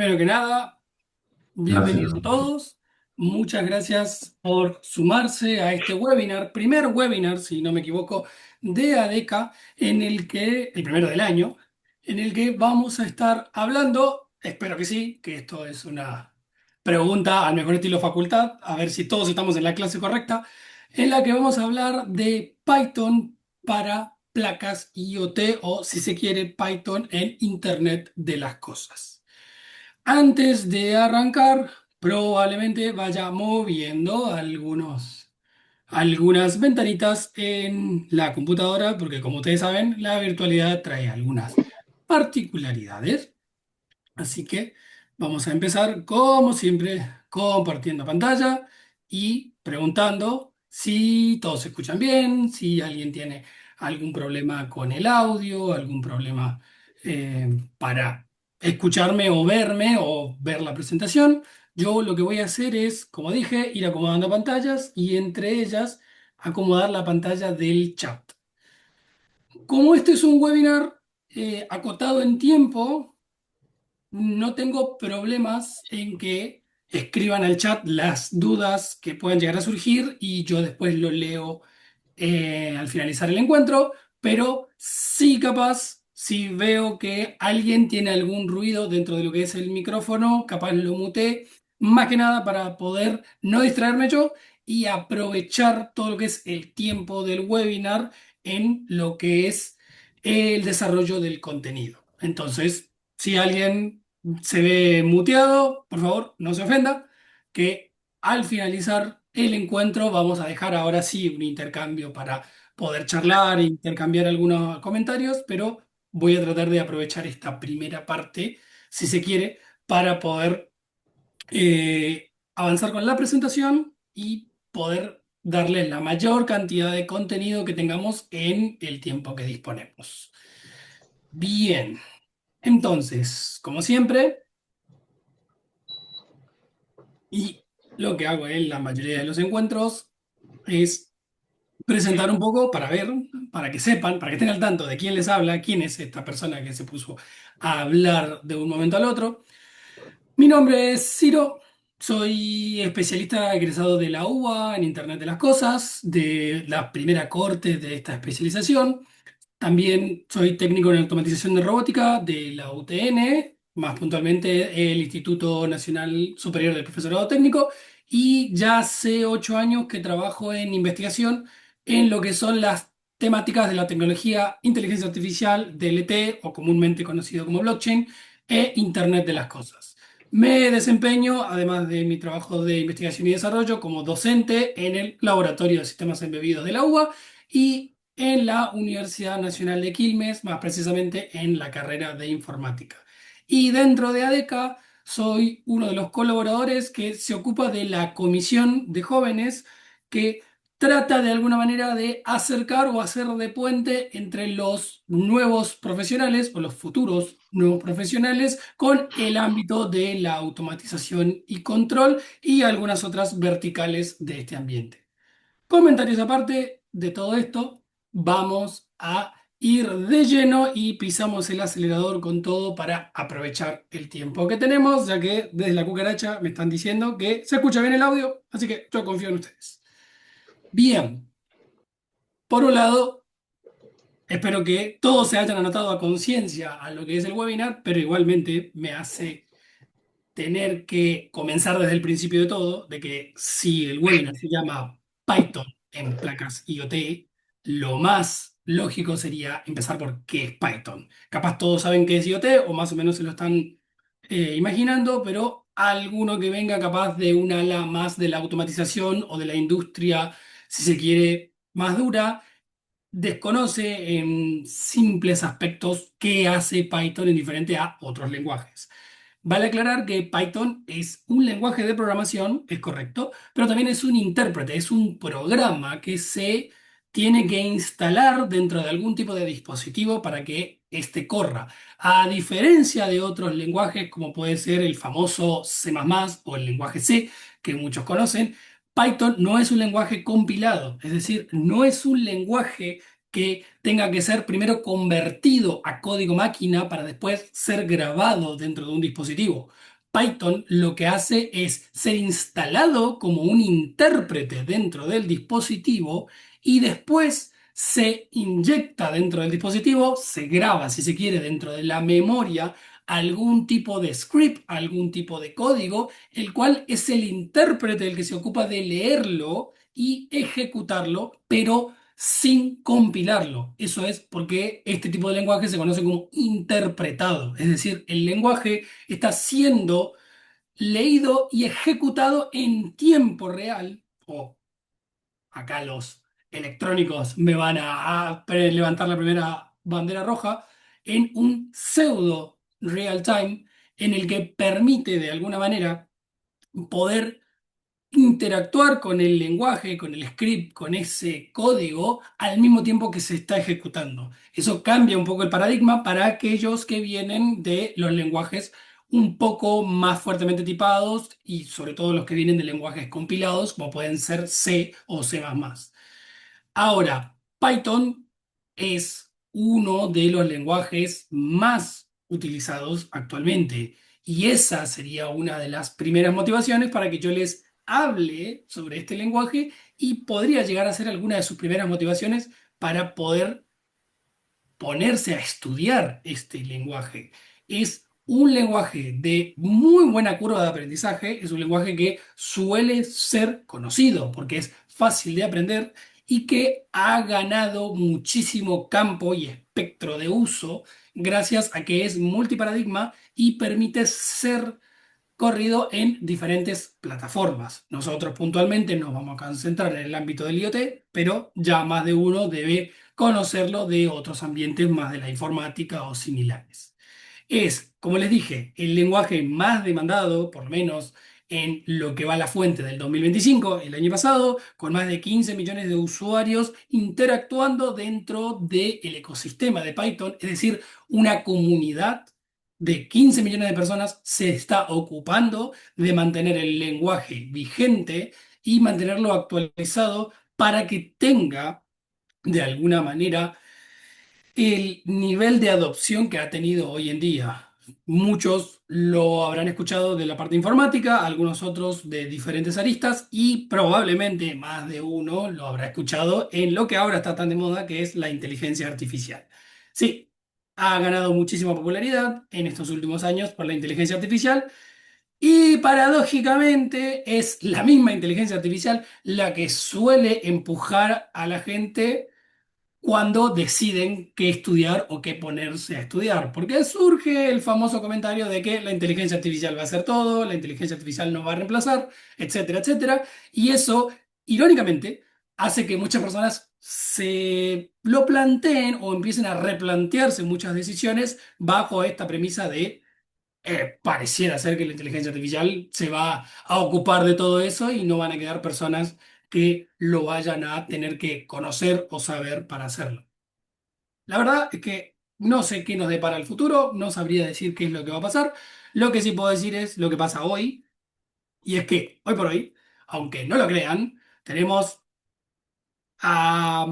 Primero que nada, bienvenidos Gracias. a todos. Muchas gracias por sumarse a este webinar, primer webinar, si no me equivoco, de ADECA, el primero del año, en el que vamos a estar hablando, espero que sí, que esto es una pregunta al mejor estilo facultad, a ver si todos estamos en la clase correcta, en la que vamos a hablar de Python para placas IoT o, si se quiere, Python en Internet de las Cosas. Antes de arrancar, probablemente vaya moviendo algunas ventanitas en la computadora, porque como ustedes saben, la virtualidad trae algunas particularidades. Así que vamos a empezar, como siempre, compartiendo pantalla y preguntando si todos se escuchan bien, si alguien tiene algún problema con el audio, algún problema para escucharme o verme o ver la presentación. Yo lo que voy a hacer es, como dije, ir acomodando pantallas y entre ellas acomodar la pantalla del chat. Como este es un webinar acotado en tiempo, no tengo problemas en que escriban al chat las dudas que puedan llegar a surgir y yo después lo leo al finalizar el encuentro, pero sí capaz, si veo que alguien tiene algún ruido dentro de lo que es el micrófono, capaz lo muteé, más que nada para poder no distraerme yo y aprovechar todo lo que es el tiempo del webinar en lo que es el desarrollo del contenido. Entonces, si alguien se ve muteado, por favor, no se ofenda, que al finalizar el encuentro vamos a dejar ahora sí un intercambio para poder charlar e intercambiar algunos comentarios, pero voy a tratar de aprovechar esta primera parte, si se quiere, para poder avanzar con la presentación y poder darles la mayor cantidad de contenido que tengamos en el tiempo que disponemos. Bien, entonces, como siempre, y lo que hago en la mayoría de los encuentros es presentar un poco para ver, para que sepan, para que estén al tanto de quién les habla, quién es esta persona que se puso a hablar de un momento al otro. Mi nombre es Ciro, soy especialista egresado de la UBA en Internet de las Cosas, de la primera corte de esta especialización. También soy técnico en automatización de robótica de la UTN, más puntualmente el Instituto Nacional Superior del Profesorado Técnico, y ya hace 8 años que trabajo en investigación en lo que son las temáticas de la tecnología, inteligencia artificial, DLT o comúnmente conocido como blockchain, e Internet de las Cosas. Me desempeño, además de mi trabajo de investigación y desarrollo, como docente en el Laboratorio de Sistemas Embebidos de la UBA y en la Universidad Nacional de Quilmes, más precisamente en la carrera de informática. Y dentro de ADECA soy uno de los colaboradores que se ocupa de la comisión de jóvenes que trata de alguna manera de acercar o hacer de puente entre los nuevos profesionales o los futuros nuevos profesionales con el ámbito de la automatización y control y algunas otras verticales de este ambiente. Comentarios aparte de todo esto, vamos a ir de lleno y pisamos el acelerador con todo para aprovechar el tiempo que tenemos, ya que desde la cucaracha me están diciendo que se escucha bien el audio, así que yo confío en ustedes. Bien, por un lado, espero que todos se hayan anotado a conciencia a lo que es el webinar, pero igualmente me hace tener que comenzar desde el principio de todo, de que si el webinar se llama Python en placas IoT, lo más lógico sería empezar por qué es Python. Capaz todos saben qué es IoT o más o menos se lo están imaginando, pero alguno que venga capaz de un ala más de la automatización o de la industria, si se quiere, más dura, desconoce en simples aspectos qué hace Python en diferente a otros lenguajes. Vale aclarar que Python es un lenguaje de programación, es correcto, pero también es un intérprete, es un programa que se tiene que instalar dentro de algún tipo de dispositivo para que éste corra. A diferencia de otros lenguajes como puede ser el famoso C++ o el lenguaje C, que muchos conocen, Python no es un lenguaje compilado, es decir, no es un lenguaje que tenga que ser primero convertido a código máquina para después ser grabado dentro de un dispositivo. Python lo que hace es ser instalado como un intérprete dentro del dispositivo y después se inyecta dentro del dispositivo, se graba, si se quiere, dentro de la memoria algún tipo de script, algún tipo de código, el cual es el intérprete el que se ocupa de leerlo y ejecutarlo, pero sin compilarlo. Eso es porque este tipo de lenguaje se conoce como interpretado, es decir, el lenguaje está siendo leído y ejecutado en tiempo real, o acá los electrónicos me van a levantar la primera bandera roja, en un pseudo real time en el que permite de alguna manera poder interactuar con el lenguaje, con el script, con ese código al mismo tiempo que se está ejecutando. Eso cambia un poco el paradigma para aquellos que vienen de los lenguajes un poco más fuertemente tipados y sobre todo los que vienen de lenguajes compilados, como pueden ser C o C++. Ahora, Python es uno de los lenguajes más utilizados actualmente y esa sería una de las primeras motivaciones para que yo les hable sobre este lenguaje y podría llegar a ser alguna de sus primeras motivaciones para poder ponerse a estudiar este lenguaje. Es un lenguaje de muy buena curva de aprendizaje, es un lenguaje que suele ser conocido porque es fácil de aprender y que ha ganado muchísimo campo y espectro de uso gracias a que es multiparadigma y permite ser corrido en diferentes plataformas. Nosotros puntualmente nos vamos a concentrar en el ámbito del IoT, pero ya más de uno debe conocerlo de otros ambientes más de la informática o similares. Es, como les dije, el lenguaje más demandado, por lo menos en lo que va a la fuente del 2025, el año pasado, con más de 15 millones de usuarios interactuando dentro del ecosistema de Python, es decir, una comunidad de 15 millones de personas se está ocupando de mantener el lenguaje vigente y mantenerlo actualizado para que tenga, de alguna manera, el nivel de adopción que ha tenido hoy en día. Muchos lo habrán escuchado de la parte informática, algunos otros de diferentes aristas y probablemente más de uno lo habrá escuchado en lo que ahora está tan de moda, que es la inteligencia artificial. Sí, ha ganado muchísima popularidad en estos últimos años por la inteligencia artificial y paradójicamente es la misma inteligencia artificial la que suele empujar a la gente cuando deciden qué estudiar o qué ponerse a estudiar. Porque surge el famoso comentario de que la inteligencia artificial va a hacer todo, la inteligencia artificial no va a reemplazar, etcétera, etcétera. Y eso, irónicamente, hace que muchas personas se lo planteen o empiecen a replantearse muchas decisiones bajo esta premisa de pareciera ser que la inteligencia artificial se va a ocupar de todo eso y no van a quedar personas que lo vayan a tener que conocer o saber para hacerlo. La verdad es que no sé qué nos depara el futuro, no sabría decir qué es lo que va a pasar. Lo que sí puedo decir es lo que pasa hoy, y es que hoy por hoy, aunque no lo crean, tenemos a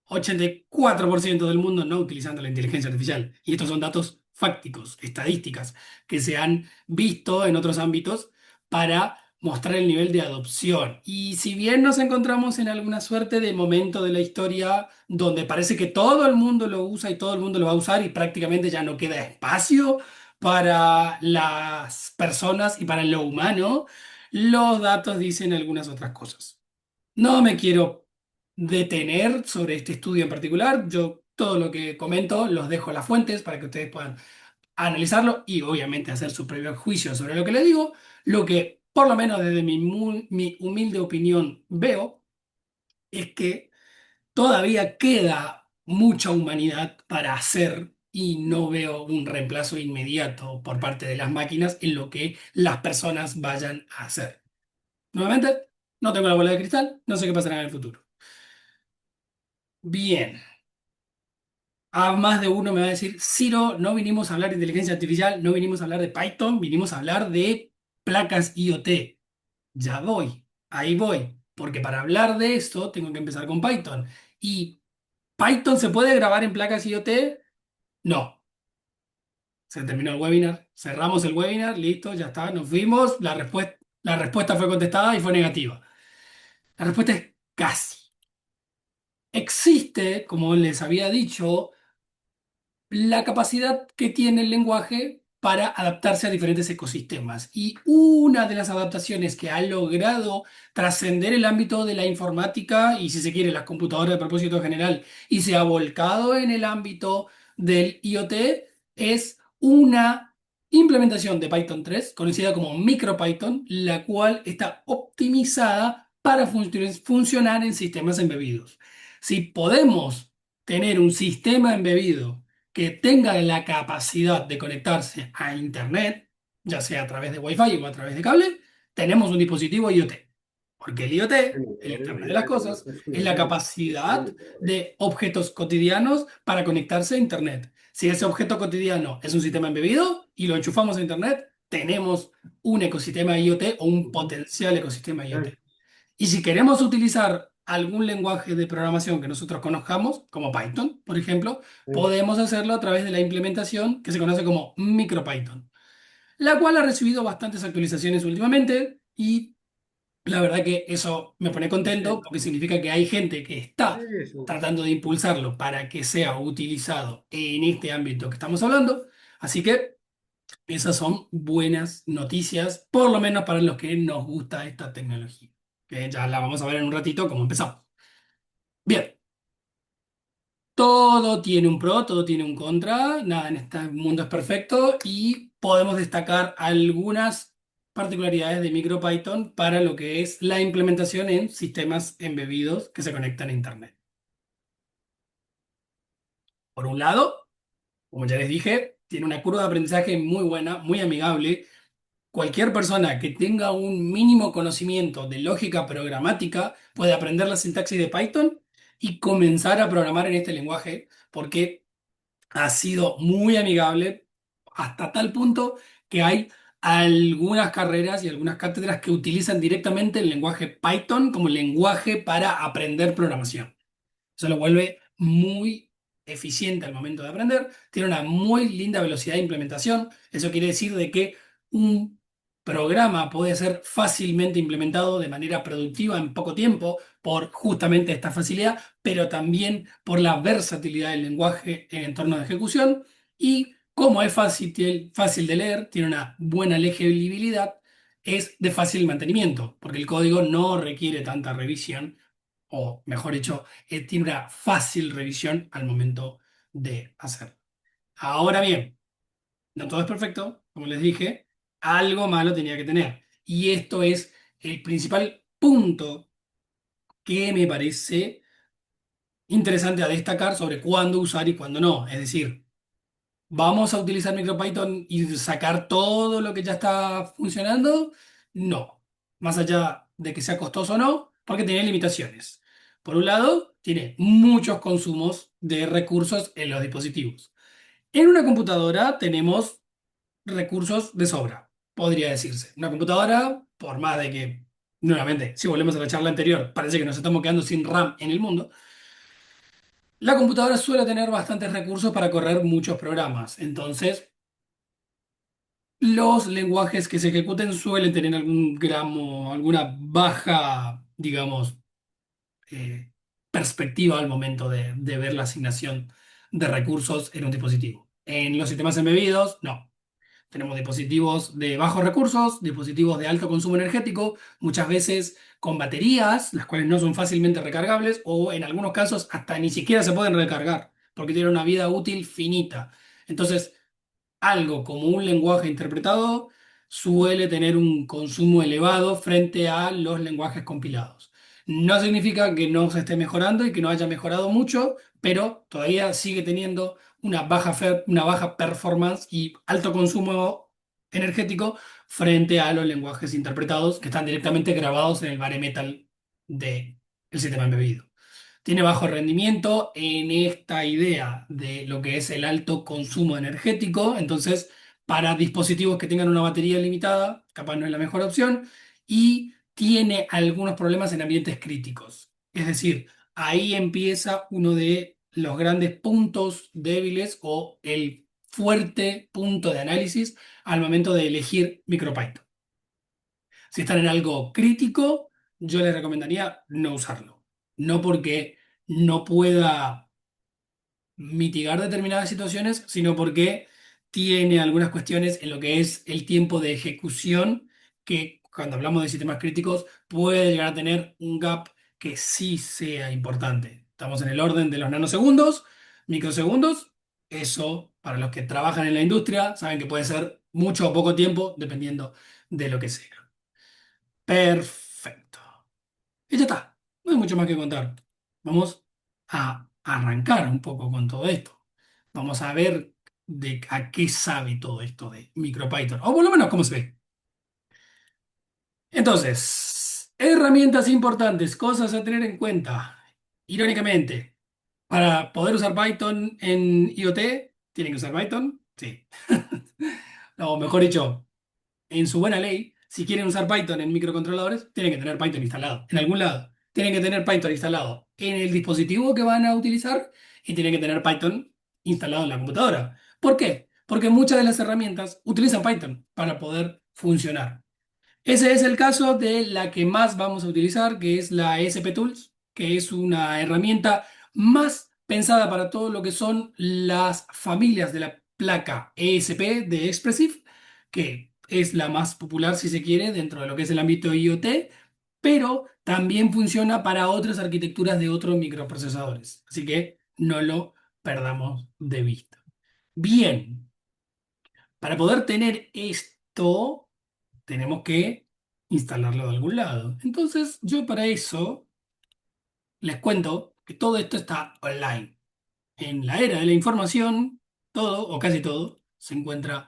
84% del mundo no utilizando la inteligencia artificial. Y estos son datos fácticos, estadísticas, que se han visto en otros ámbitos para mostrar el nivel de adopción. Y si bien nos encontramos en alguna suerte de momento de la historia donde parece que todo el mundo lo usa y todo el mundo lo va a usar y prácticamente ya no queda espacio para las personas y para lo humano, los datos dicen algunas otras cosas. No me quiero detener sobre este estudio en particular. Yo todo lo que comento los dejo a las fuentes para que ustedes puedan analizarlo y obviamente hacer su previo juicio sobre lo que les digo. Lo que, por lo menos desde mi humilde opinión, veo es que todavía queda mucha humanidad para hacer y no veo un reemplazo inmediato por parte de las máquinas en lo que las personas vayan a hacer. Nuevamente, no tengo la bola de cristal, no sé qué pasará en el futuro. Bien, a más de uno me va a decir, Ciro, no vinimos a hablar de inteligencia artificial, no vinimos a hablar de Python, vinimos a hablar de placas IoT. Ya voy, ahí voy, porque para hablar de esto tengo que empezar con Python. ¿Y Python se puede grabar en placas IoT? No. Se terminó el webinar, cerramos el webinar, listo, ya está, nos fuimos, la respuesta fue contestada y fue negativa. La respuesta es casi. Existe, como les había dicho, la capacidad que tiene el lenguaje para adaptarse a diferentes ecosistemas. Y una de las adaptaciones que ha logrado trascender el ámbito de la informática y, si se quiere, las computadoras de propósito general, y se ha volcado en el ámbito del IoT, es una implementación de Python 3, conocida como MicroPython, la cual está optimizada para funcionar en sistemas embebidos. Si podemos tener un sistema embebido que tenga la capacidad de conectarse a Internet, ya sea a través de Wi-Fi o a través de cable, tenemos un dispositivo IoT. Porque el IoT, Bueno, el ahora Internet de las imagínate una Cosas, es la persona que capacidad tiene todo eso. de objetos cotidianos para conectarse a Internet. Si ese objeto cotidiano es un sistema embebido y lo enchufamos a Internet, tenemos un ecosistema IoT o un Ujú. potencial ecosistema IoT. Claro, Y si queremos utilizar algún lenguaje de programación que nosotros conozcamos, como Python, por ejemplo, sí, podemos hacerlo a través de la implementación que se conoce como MicroPython, la cual ha recibido bastantes actualizaciones últimamente y la verdad que eso me pone contento sí, porque significa que hay gente que está eso. tratando de impulsarlo para que sea utilizado en este ámbito que estamos hablando. Así que esas son buenas noticias, por lo menos para los que nos gusta esta tecnología, que ya la vamos a ver en un ratito cómo empezamos. Bien, todo tiene un pro, todo tiene un contra, nada en este mundo es perfecto y podemos destacar algunas particularidades de MicroPython para lo que es la implementación en sistemas embebidos que se conectan a Internet. Por un lado, como ya les dije, tiene una curva de aprendizaje muy buena, muy amigable. Cualquier persona que tenga un mínimo conocimiento de lógica programática puede aprender la sintaxis de Python y comenzar a programar en este lenguaje porque ha sido muy amigable hasta tal punto que hay algunas carreras y algunas cátedras que utilizan directamente el lenguaje Python como lenguaje para aprender programación. Eso lo vuelve muy eficiente al momento de aprender. Tiene una muy linda velocidad de implementación. Eso quiere decir de que un programa puede ser fácilmente implementado de manera productiva en poco tiempo por justamente esta facilidad, pero también por la versatilidad del lenguaje en entornos de ejecución. Y como es fácil de leer, tiene una buena legibilidad, es de fácil mantenimiento, porque el código no requiere tanta revisión, o mejor dicho, tiene una fácil revisión al momento de hacerlo. Ahora bien, no todo es perfecto, como les dije, algo malo tenía que tener. Y esto es el principal punto que me parece interesante a destacar sobre cuándo usar y cuándo no. Es decir, ¿vamos a utilizar MicroPython y sacar todo lo que ya está funcionando? No. Más allá de que sea costoso o no, porque tiene limitaciones. Por un lado, tiene muchos consumos de recursos en los dispositivos. En una computadora tenemos recursos de sobra, podría decirse. Una computadora, por más de que, nuevamente, si volvemos a la charla anterior, parece que nos estamos quedando sin RAM en el mundo, la computadora suele tener bastantes recursos para correr muchos programas. Entonces, los lenguajes que se ejecuten suelen tener algún gramo, alguna baja, digamos, eh, perspectiva al momento de ver la asignación de recursos en un dispositivo. En los sistemas embebidos, no. Tenemos dispositivos de bajos recursos, dispositivos de alto consumo energético, muchas veces con baterías, las cuales no son fácilmente recargables o en algunos casos hasta ni siquiera se pueden recargar porque tienen una vida útil finita. Entonces, algo como un lenguaje interpretado suele tener un consumo elevado frente a los lenguajes compilados. No significa que no se esté mejorando y que no haya mejorado mucho, pero todavía sigue teniendo una baja performance y alto consumo energético frente a los lenguajes interpretados que están directamente grabados en el bare metal del sistema embebido. Tiene bajo rendimiento en esta idea de lo que es el alto consumo energético, entonces para dispositivos que tengan una batería limitada, capaz no es la mejor opción, y tiene algunos problemas en ambientes críticos. Es decir, ahí empieza uno de los grandes puntos débiles o el fuerte punto de análisis al momento de elegir MicroPython. Si están en algo crítico, yo les recomendaría no usarlo. No porque no pueda mitigar determinadas situaciones, sino porque tiene algunas cuestiones en lo que es el tiempo de ejecución, que cuando hablamos de sistemas críticos puede llegar a tener un gap que sí sea importante. Estamos en el orden de los nanosegundos, microsegundos. Eso, para los que trabajan en la industria, saben que puede ser mucho o poco tiempo, dependiendo de lo que sea. Perfecto. Y ya está. No hay mucho más que contar. Vamos a arrancar un poco con todo esto. Vamos a ver de a qué sabe todo esto de MicroPython, o por lo menos cómo se ve. Entonces, herramientas importantes, cosas a tener en cuenta. Irónicamente, para poder usar Python en IoT, tienen que usar Python. Sí. O mejor dicho, en su buena ley, si quieren usar Python en microcontroladores, tienen que tener Python instalado en algún lado. Tienen que tener Python instalado en el dispositivo que van a utilizar y tienen que tener Python instalado en la computadora. ¿Por qué? Porque muchas de las herramientas utilizan Python para poder funcionar. Ese es el caso de la que más vamos a utilizar, que es la SP Tools, que es una herramienta más pensada para todo lo que son las familias de la placa ESP de Expressive, que es la más popular, si se quiere, dentro de lo que es el ámbito IoT, pero también funciona para otras arquitecturas de otros microprocesadores. Así que no lo perdamos de vista. Bien, para poder tener esto tenemos que instalarlo de algún lado. Entonces, yo para eso les cuento que todo esto está online. En la era de la información, todo o casi todo se encuentra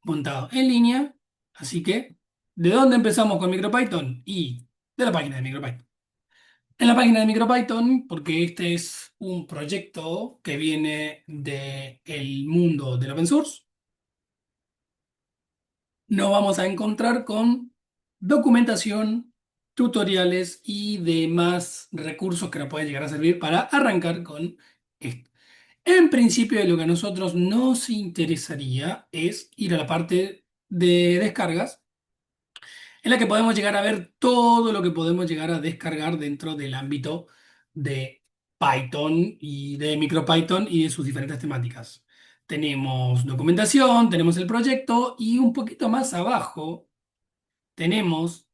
montado en línea. Así que, ¿de dónde empezamos con MicroPython? Y de la página de MicroPython. En la página de MicroPython, porque este es un proyecto que viene del mundo del open source, nos vamos a encontrar con documentación, tutoriales y demás recursos que nos pueden llegar a servir para arrancar con esto. En principio, lo que a nosotros nos interesaría es ir a la parte de descargas, en la que podemos llegar a ver todo lo que podemos llegar a descargar dentro del ámbito de Python y de MicroPython y de sus diferentes temáticas. Tenemos documentación, tenemos el proyecto y un poquito más abajo tenemos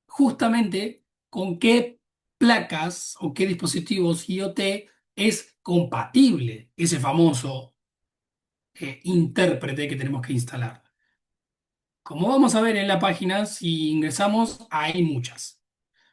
justamente con qué placas o qué dispositivos IoT es compatible ese famoso intérprete que tenemos que instalar. Como vamos a ver en la página, si ingresamos, hay muchas.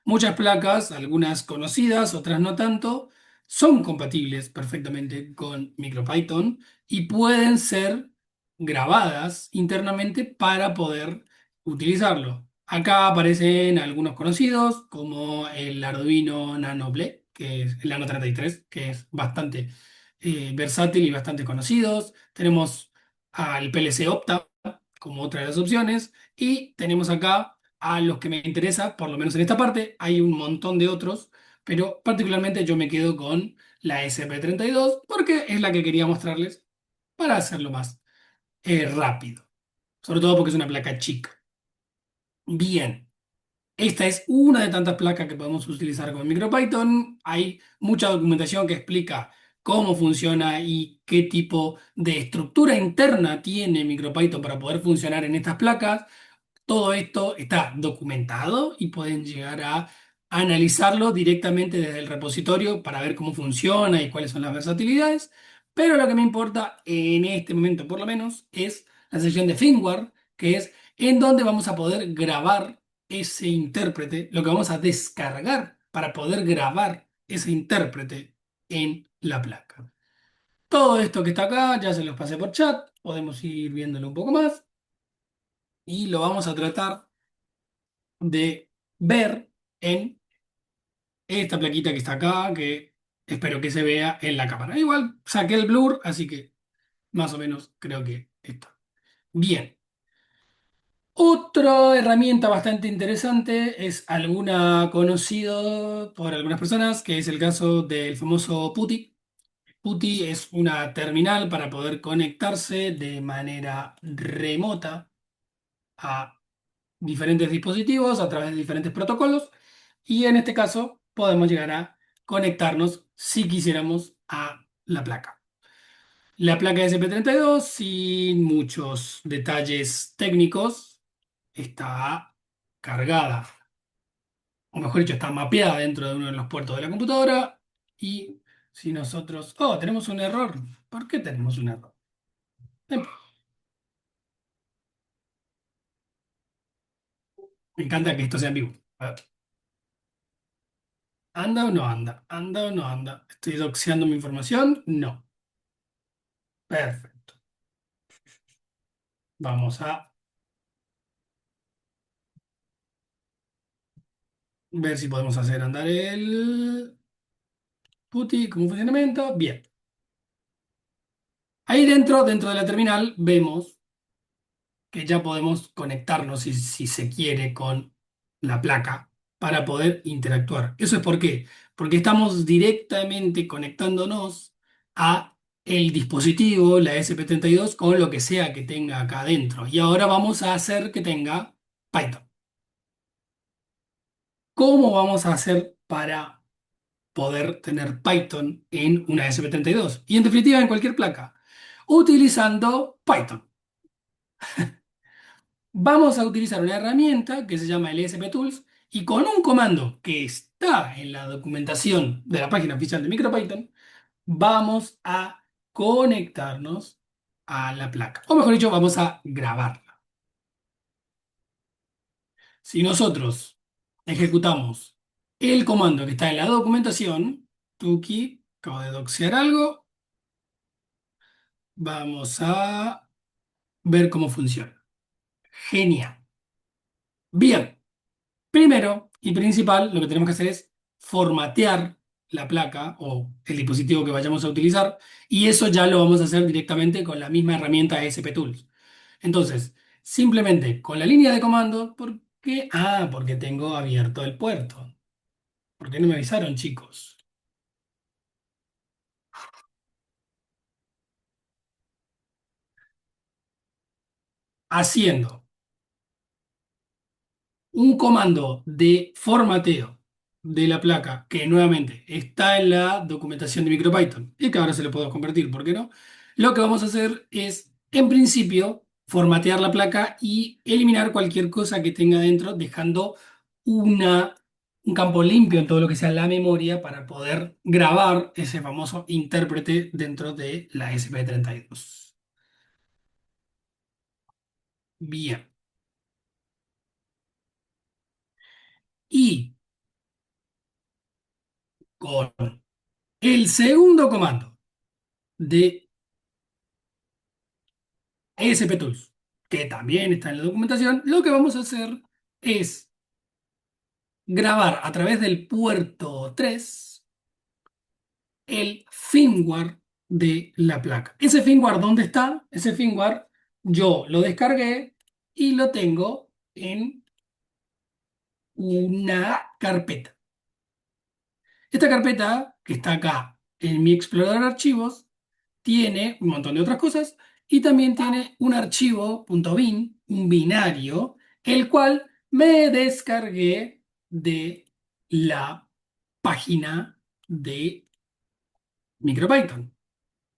Muchas placas, algunas conocidas, otras no tanto, son compatibles perfectamente con MicroPython y pueden ser grabadas internamente para poder utilizarlo. Acá aparecen algunos conocidos, como el Arduino Nano Ble, que es el Nano 33, que es bastante versátil y bastante conocidos. Tenemos al PLC Opta como otra de las opciones. Y tenemos acá a los que me interesa, por lo menos en esta parte, hay un montón de otros, pero particularmente yo me quedo con la SP32 porque es la que quería mostrarles para hacerlo más rápido, sobre todo porque es una placa chica. Bien, esta es una de tantas placas que podemos utilizar con MicroPython. Hay mucha documentación que explica cómo funciona y qué tipo de estructura interna tiene MicroPython para poder funcionar en estas placas. Todo esto está documentado y pueden llegar a analizarlo directamente desde el repositorio para ver cómo funciona y cuáles son las versatilidades. Pero lo que me importa en este momento, por lo menos, es la sección de firmware, que es en donde vamos a poder grabar ese intérprete, lo que vamos a descargar para poder grabar ese intérprete en la placa. Todo esto que está acá ya se los pasé por chat, podemos ir viéndolo un poco más y lo vamos a tratar de ver en esta plaquita que está acá, que espero que se vea en la cámara. Igual saqué el blur, así que más o menos creo que está. Bien. Otra herramienta bastante interesante es alguna conocido por algunas personas, que es el caso del famoso PuTTY. PuTTY es una terminal para poder conectarse de manera remota a diferentes dispositivos a través de diferentes protocolos y en este caso podemos llegar a conectarnos si quisiéramos a la placa. La placa SP32, sin muchos detalles técnicos, está cargada, o mejor dicho, está mapeada dentro de uno de los puertos de la computadora. Y si nosotros, oh, tenemos un error. ¿Por qué tenemos un error? Em, Me encanta que esto sea en vivo. A ver, ¿anda o no anda? ¿Anda o no anda? ¿Estoy doxeando mi información? No. Perfecto. Vamos a ver si podemos hacer andar el PuTTY como funcionamiento. Bien. Ahí dentro de la terminal, vemos que ya podemos conectarnos, si se quiere, con la placa para poder interactuar. ¿Eso es por qué? Porque estamos directamente conectándonos a el dispositivo, la SP32, con lo que sea que tenga acá adentro. Y ahora vamos a hacer que tenga Python. ¿Cómo vamos a hacer para poder tener Python en una SP32? Y en definitiva en cualquier placa. Utilizando Python. Vamos a utilizar una herramienta que se llama LSP Tools y con un comando que está en la documentación de la página oficial de MicroPython, vamos a conectarnos a la placa. O mejor dicho, vamos a grabarla. Si nosotros ejecutamos el comando que está en la documentación, Tuki, acabo de doxear algo, vamos a ver cómo funciona. Genial. Bien. Primero y principal, lo que tenemos que hacer es formatear la placa o el dispositivo que vayamos a utilizar y eso ya lo vamos a hacer directamente con la misma herramienta SP Tools. Entonces, simplemente con la línea de comando, ¿por qué? Ah, porque tengo abierto el puerto. ¿Por qué no me avisaron, chicos? Haciendo un comando de formateo de la placa, que nuevamente está en la documentación de MicroPython y que ahora se lo puedo convertir, ¿por qué no? Lo que vamos a hacer es, en principio, formatear la placa y eliminar cualquier cosa que tenga dentro, dejando una, un campo limpio en todo lo que sea la memoria para poder grabar ese famoso intérprete dentro de la SP32. Bien. Y con el segundo comando de ESP que también está en la documentación, lo que vamos a hacer es grabar a través del puerto 3 el firmware de la placa. Ese firmware, ¿dónde está? Ese firmware yo lo descargué y lo tengo en una carpeta. Esta carpeta, que está acá en mi explorador de archivos, tiene un montón de otras cosas y también tiene un archivo .bin, un binario, el cual me descargué de la página de MicroPython.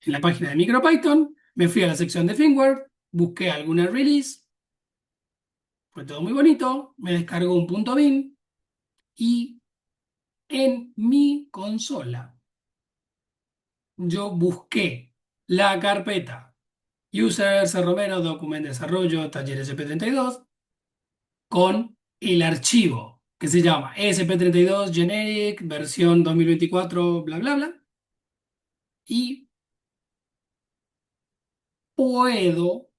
En la página de MicroPython me fui a la sección de firmware, busqué alguna release, fue todo muy bonito, me descargó un .bin y en mi consola yo busqué la carpeta User, C. Romero, Document Desarrollo, Taller SP32, con el archivo que se llama SP32 Generic, versión 2024, bla, bla, bla. Y puedo,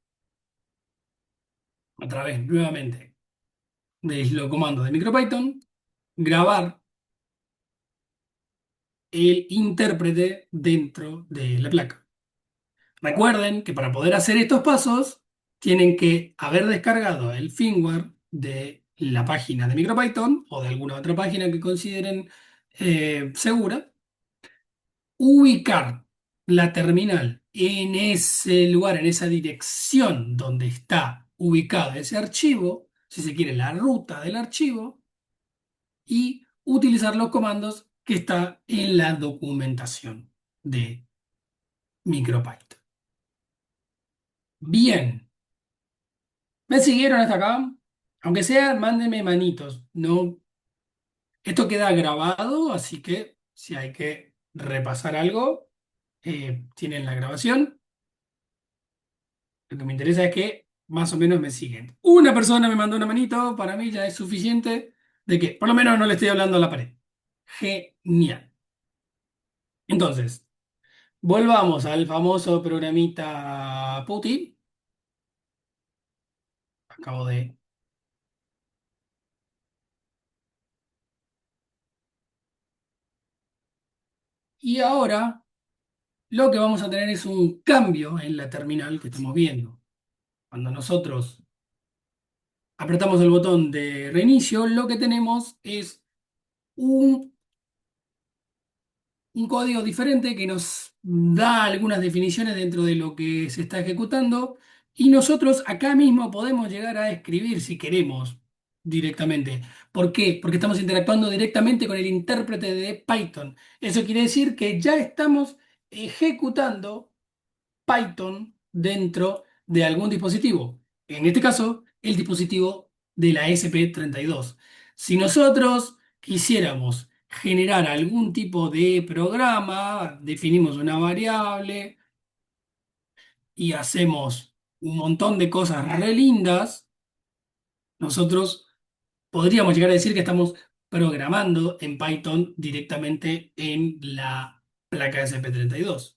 a través nuevamente de los comandos de MicroPython, grabar el intérprete dentro de la placa. Recuerden que para poder hacer estos pasos tienen que haber descargado el firmware de la página de MicroPython o de alguna otra página que consideren segura, ubicar la terminal en ese lugar, en esa dirección donde está ubicado ese archivo, si se quiere, la ruta del archivo, y utilizar los comandos que está en la documentación de MicroPython. Bien, ¿me siguieron hasta acá? Aunque sea, mándenme manitos. No, esto queda grabado, así que si hay que repasar algo, tienen la grabación. Lo que me interesa es que más o menos me siguen. Una persona me mandó una manito, para mí ya es suficiente de que por lo menos no le estoy hablando a la pared. Genial. Entonces, volvamos al famoso programita PuTTY. Acabo de... Y ahora lo que vamos a tener es un cambio en la terminal que estamos viendo. Cuando nosotros apretamos el botón de reinicio, lo que tenemos es un un código diferente que nos da algunas definiciones dentro de lo que se está ejecutando y nosotros acá mismo podemos llegar a escribir si queremos directamente. ¿Por qué? Porque estamos interactuando directamente con el intérprete de Python. Eso quiere decir que ya estamos ejecutando Python dentro de algún dispositivo. En este caso, el dispositivo de la SP32. Si nosotros quisiéramos generar algún tipo de programa, definimos una variable y hacemos un montón de cosas re lindas, nosotros podríamos llegar a decir que estamos programando en Python directamente en la placa SP32.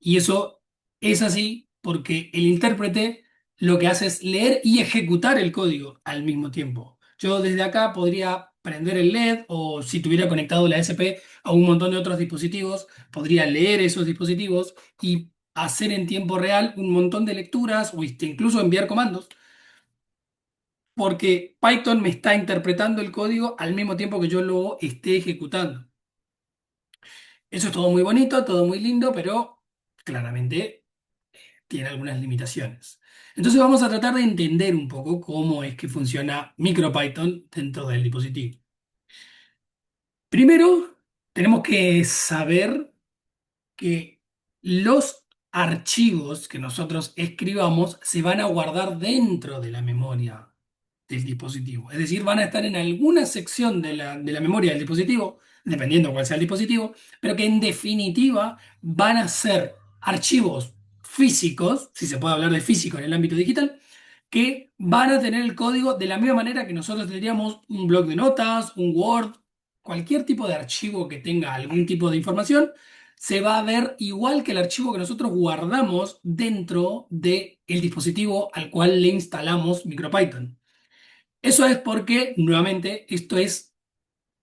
Y eso es así porque el intérprete lo que hace es leer y ejecutar el código al mismo tiempo. Yo desde acá podría prender el LED o si tuviera conectado la SP a un montón de otros dispositivos, podría leer esos dispositivos y hacer en tiempo real un montón de lecturas o incluso enviar comandos porque Python me está interpretando el código al mismo tiempo que yo lo esté ejecutando. Eso es todo muy bonito, todo muy lindo, pero claramente tiene algunas limitaciones. Entonces vamos a tratar de entender un poco cómo es que funciona MicroPython dentro del dispositivo. Primero, tenemos que saber que los archivos que nosotros escribamos se van a guardar dentro de la memoria del dispositivo. Es decir, van a estar en alguna sección de la memoria del dispositivo, dependiendo cuál sea el dispositivo, pero que en definitiva van a ser archivos físicos, si se puede hablar de físico en el ámbito digital, que van a tener el código de la misma manera que nosotros tendríamos un bloc de notas, un Word, cualquier tipo de archivo que tenga algún tipo de información, se va a ver igual que el archivo que nosotros guardamos dentro del dispositivo al cual le instalamos MicroPython. Eso es porque, nuevamente, esto es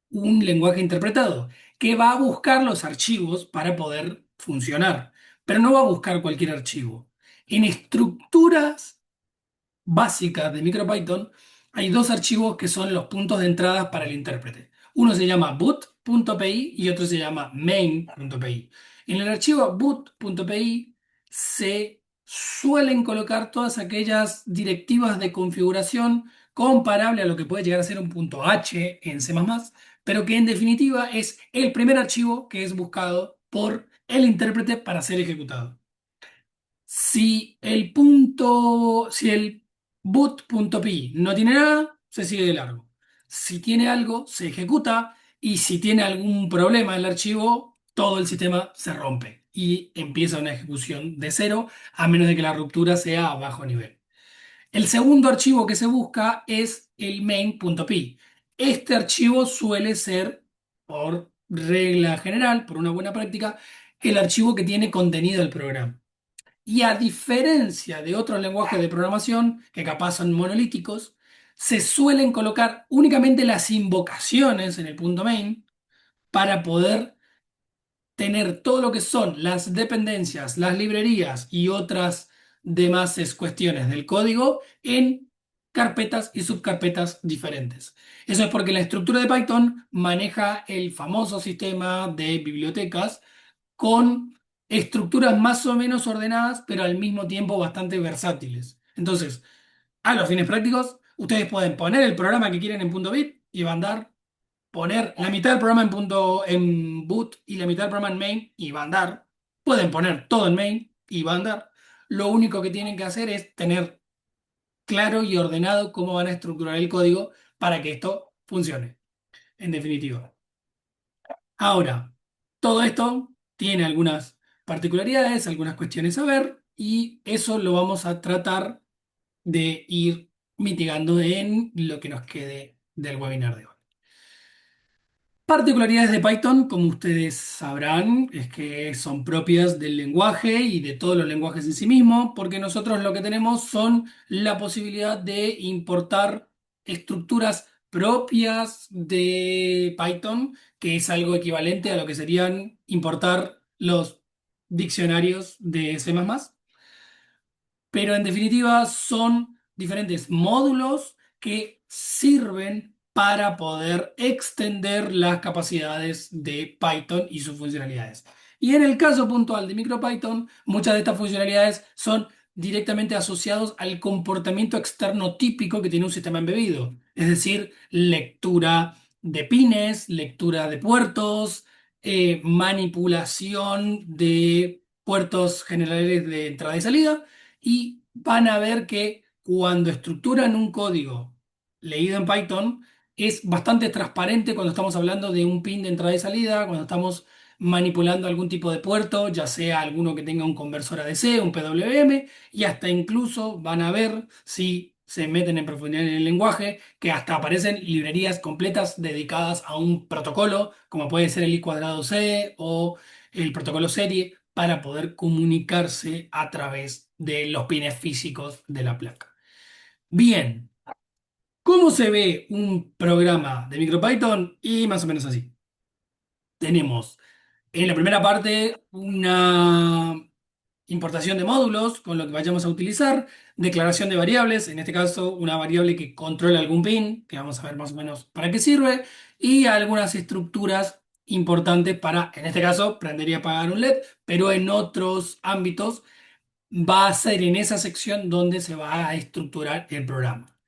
un lenguaje interpretado que va a buscar los archivos para poder funcionar, pero no va a buscar cualquier archivo. En estructuras básicas de MicroPython, hay dos archivos que son los puntos de entrada para el intérprete. Uno se llama boot.py y otro se llama main.py. En el archivo boot.py se suelen colocar todas aquellas directivas de configuración comparable a lo que puede llegar a ser un punto H en C++, pero que en definitiva es el primer archivo que es buscado por el intérprete para ser ejecutado. Si el boot.py no tiene nada, se sigue de largo. Si tiene algo, se ejecuta y si tiene algún problema en el archivo, todo el sistema se rompe y empieza una ejecución de cero, a menos de que la ruptura sea a bajo nivel. El segundo archivo que se busca es el main.py. Este archivo suele ser, por regla general, por una buena práctica, el archivo que tiene contenido del programa. Y a diferencia de otros lenguajes de programación, que capaz son monolíticos, se suelen colocar únicamente las invocaciones en el punto main para poder tener todo lo que son las dependencias, las librerías y otras demás cuestiones del código en carpetas y subcarpetas diferentes. Eso es porque la estructura de Python maneja el famoso sistema de bibliotecas con estructuras más o menos ordenadas, pero al mismo tiempo bastante versátiles. Entonces, a los fines prácticos, ustedes pueden poner el programa que quieren en punto .bit y mandar, poner la mitad del programa en punto en boot y la mitad del programa en main y va a andar. Pueden poner todo en main y va a andar. Lo único que tienen que hacer es tener claro y ordenado cómo van a estructurar el código para que esto funcione, en definitiva. Ahora, todo esto tiene algunas particularidades, algunas cuestiones a ver, y eso lo vamos a tratar de ir mitigando en lo que nos quede del webinar de hoy. Particularidades de Python, como ustedes sabrán, es que son propias del lenguaje y de todos los lenguajes en sí mismos, porque nosotros lo que tenemos son la posibilidad de importar estructuras propias de Python, que es algo equivalente a lo que serían importar los diccionarios de C++, pero en definitiva son diferentes módulos que sirven para poder extender las capacidades de Python y sus funcionalidades. Y en el caso puntual de MicroPython, muchas de estas funcionalidades son directamente asociados al comportamiento externo típico que tiene un sistema embebido, es decir, lectura de pines, lectura de puertos, manipulación de puertos generales de entrada y salida, y van a ver que cuando estructuran un código leído en Python, es bastante transparente cuando estamos hablando de un pin de entrada y salida, cuando estamos manipulando algún tipo de puerto, ya sea alguno que tenga un conversor ADC, un PWM, y hasta incluso van a ver si se meten en profundidad en el lenguaje, que hasta aparecen librerías completas dedicadas a un protocolo, como puede ser el I cuadrado C o el protocolo serie, para poder comunicarse a través de los pines físicos de la placa. Bien, ¿cómo se ve un programa de MicroPython? Y más o menos así. Tenemos en la primera parte una importación de módulos con lo que vayamos a utilizar, declaración de variables, en este caso una variable que controla algún pin, que vamos a ver más o menos para qué sirve, y algunas estructuras importantes para, en este caso, prender y apagar un LED, pero en otros ámbitos va a ser en esa sección donde se va a estructurar el programa.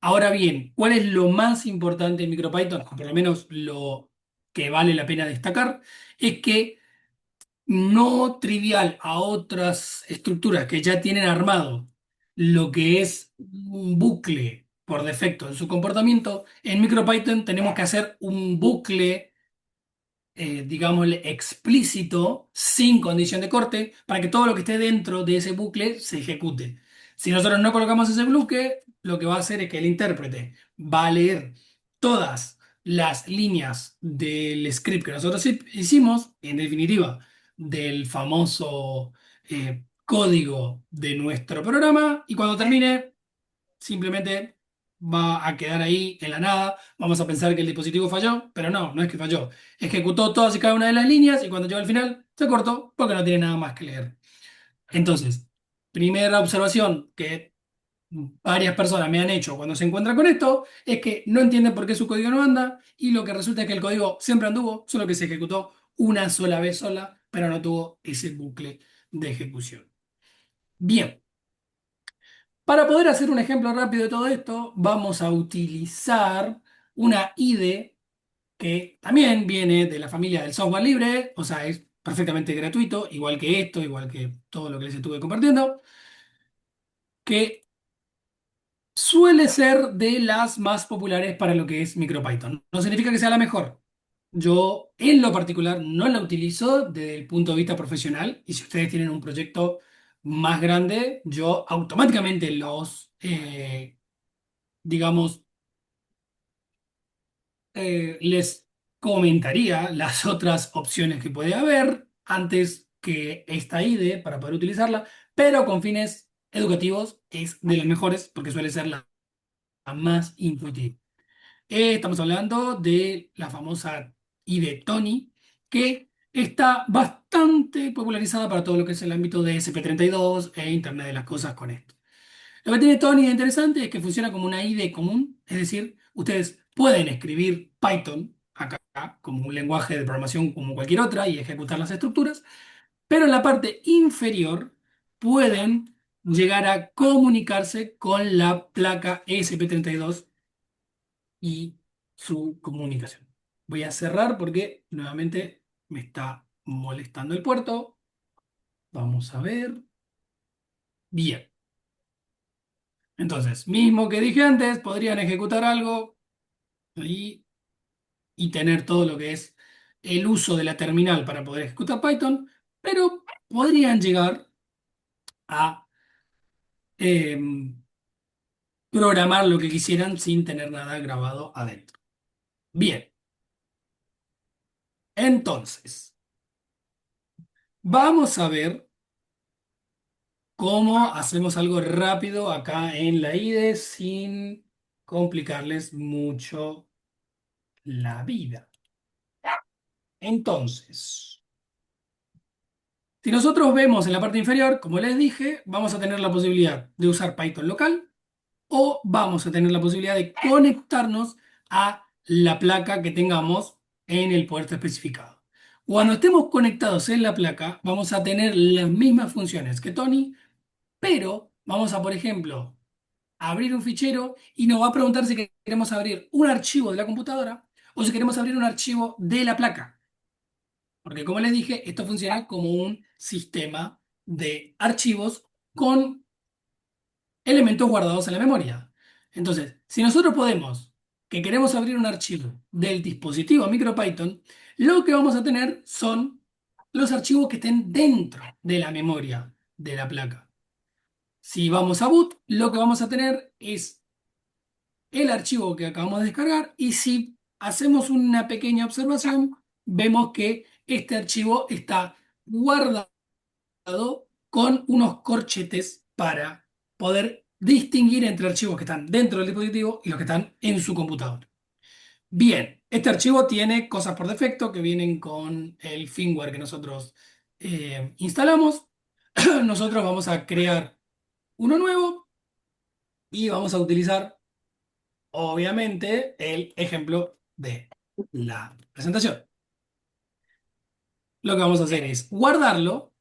Ahora bien, ¿cuál es lo más importante en MicroPython? O por lo menos lo que vale la pena destacar, es que no trivial a otras estructuras que ya tienen armado lo que es un bucle por defecto en su comportamiento, en MicroPython tenemos que hacer un bucle, digámosle, explícito, sin condición de corte, para que todo lo que esté dentro de ese bucle se ejecute. Si nosotros no colocamos ese bucle, lo que va a hacer es que el intérprete va a leer todas las líneas del script que nosotros hicimos, en definitiva, del famoso código de nuestro programa, y cuando termine simplemente va a quedar ahí en la nada. Vamos a pensar que el dispositivo falló, pero no, no es que falló. Ejecutó todas y cada una de las líneas y cuando llegó al final se cortó porque no tiene nada más que leer. Entonces, primera observación que varias personas me han hecho cuando se encuentran con esto es que no entienden por qué su código no anda y lo que resulta es que el código siempre anduvo, solo que se ejecutó una sola vez sola, pero no tuvo ese bucle de ejecución. Bien. Para poder hacer un ejemplo rápido de todo esto, vamos a utilizar una IDE que también viene de la familia del software libre, o sea, es perfectamente gratuito, igual que esto, igual que todo lo que les estuve compartiendo, que suele ser de las más populares para lo que es MicroPython. No significa que sea la mejor. Yo, en lo particular, no la utilizo desde el punto de vista profesional, y si ustedes tienen un proyecto más grande, yo automáticamente digamos, les comentaría las otras opciones que puede haber antes que esta IDE para poder utilizarla, pero con fines educativos es de las mejores porque suele ser la más intuitiva. Estamos hablando de la famosa IDE Tony, que está bastante popularizada para todo lo que es el ámbito de SP32 e Internet de las Cosas con esto. Lo que tiene Tony de interesante es que funciona como una IDE común, es decir, ustedes pueden escribir Python acá como un lenguaje de programación como cualquier otra y ejecutar las estructuras, pero en la parte inferior pueden llegar a comunicarse con la placa ESP32 y su comunicación. Voy a cerrar porque nuevamente me está molestando el puerto. Vamos a ver. Bien. Entonces, mismo que dije antes, podrían ejecutar algo y, y tener todo lo que es el uso de la terminal para poder ejecutar Python, pero podrían llegar a programar lo que quisieran sin tener nada grabado adentro. Bien, entonces, vamos a ver cómo hacemos algo rápido acá en la IDE sin complicarles mucho la vida. Entonces, si nosotros vemos en la parte inferior, como les dije, vamos a tener la posibilidad de usar Python local o vamos a tener la posibilidad de conectarnos a la placa que tengamos en el puerto especificado. Cuando estemos conectados en la placa, vamos a tener las mismas funciones que Tony, pero vamos a, por ejemplo, abrir un fichero y nos va a preguntar si queremos abrir un archivo de la computadora o si queremos abrir un archivo de la placa. Porque como les dije, esto funciona como un sistema de archivos con elementos guardados en la memoria. Entonces, si nosotros podemos, que queremos abrir un archivo del dispositivo MicroPython, lo que vamos a tener son los archivos que estén dentro de la memoria de la placa. Si vamos a boot, lo que vamos a tener es el archivo que acabamos de descargar y si hacemos una pequeña observación, vemos que este archivo está guardado con unos corchetes para poder distinguir entre archivos que están dentro del dispositivo y los que están en su computador. Bien, este archivo tiene cosas por defecto que vienen con el firmware que nosotros instalamos. Nosotros vamos a crear uno nuevo y vamos a utilizar, obviamente, el ejemplo de la presentación. Lo que vamos a hacer es guardarlo,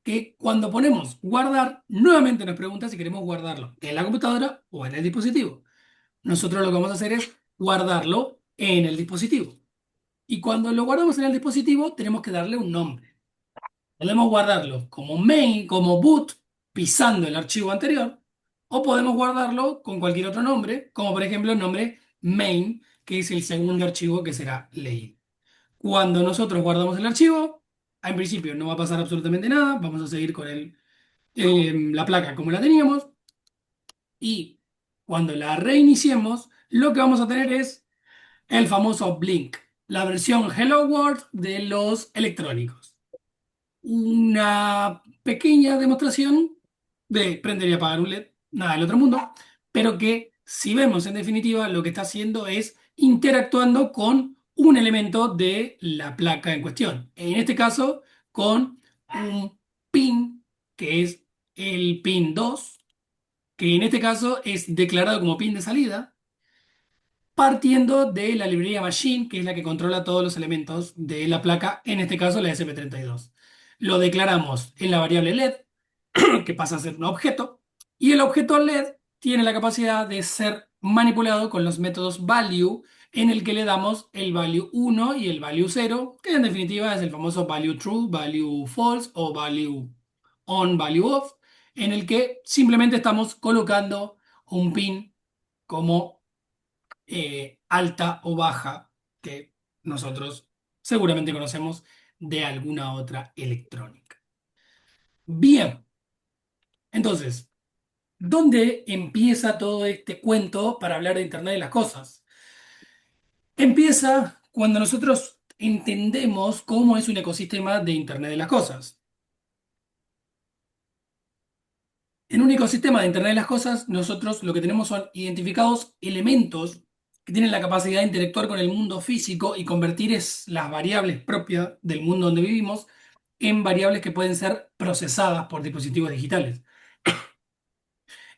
que cuando ponemos guardar, nuevamente nos pregunta si queremos guardarlo en la computadora o en el dispositivo. Nosotros lo que vamos a hacer es guardarlo en el dispositivo. Y cuando lo guardamos en el dispositivo, tenemos que darle un nombre. Podemos guardarlo como main, como boot, pisando el archivo anterior, o podemos guardarlo con cualquier otro nombre, como por ejemplo el nombre main, que es el segundo archivo que será leído. Cuando nosotros guardamos el archivo, en principio no va a pasar absolutamente nada, vamos a seguir con la placa como la teníamos, y cuando la reiniciemos, lo que vamos a tener es el famoso Blink, la versión Hello World de los electrónicos. Una pequeña demostración de prender y apagar un LED, nada del otro mundo, pero que si vemos en definitiva lo que está haciendo es interactuando con un elemento de la placa en cuestión. En este caso, con un pin que es el pin 2 que en este caso es declarado como pin de salida partiendo de la librería Machine, que es la que controla todos los elementos de la placa, en este caso la SP32. Lo declaramos en la variable LED, que pasa a ser un objeto, y el objeto LED tiene la capacidad de ser manipulado con los métodos value, en el que le damos el value 1 y el value 0, que en definitiva es el famoso value true, value false o value on, value off, en el que simplemente estamos colocando un pin como alta o baja que nosotros seguramente conocemos de alguna otra electrónica. Bien, entonces, ¿dónde empieza todo este cuento para hablar de Internet de las cosas? Empieza cuando nosotros entendemos cómo es un ecosistema de Internet de las cosas. En un ecosistema de Internet de las cosas, nosotros lo que tenemos son identificados elementos que tienen la capacidad de interactuar con el mundo físico y convertir las variables propias del mundo donde vivimos en variables que pueden ser procesadas por dispositivos digitales.